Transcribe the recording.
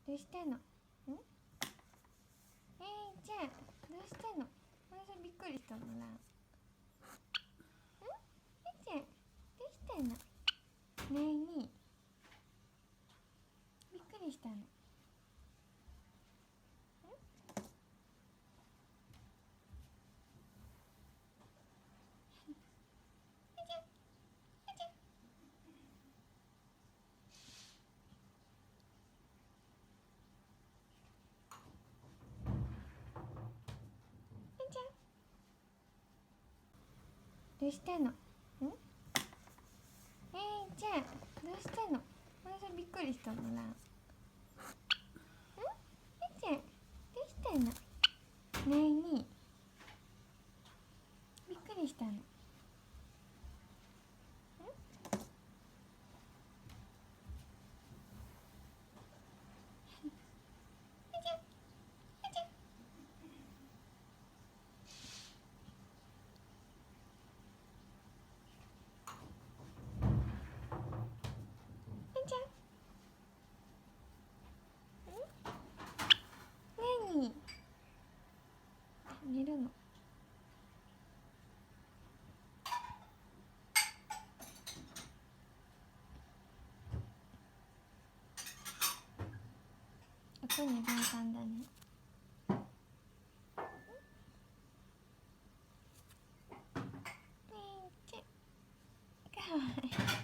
どうしてんの？ちゃん、どうしてんの？まだびっくりしたのな。ちゃん、どうしてんの？ねえにびっくりしたの？どうしてんの？ちゃん、どうしてんの？まだびっくりしたのな。ちゃん、どうしてんの？ねえにびっくりしたの？何？寝るの？音に敏感だね。ちゃん、かわいい。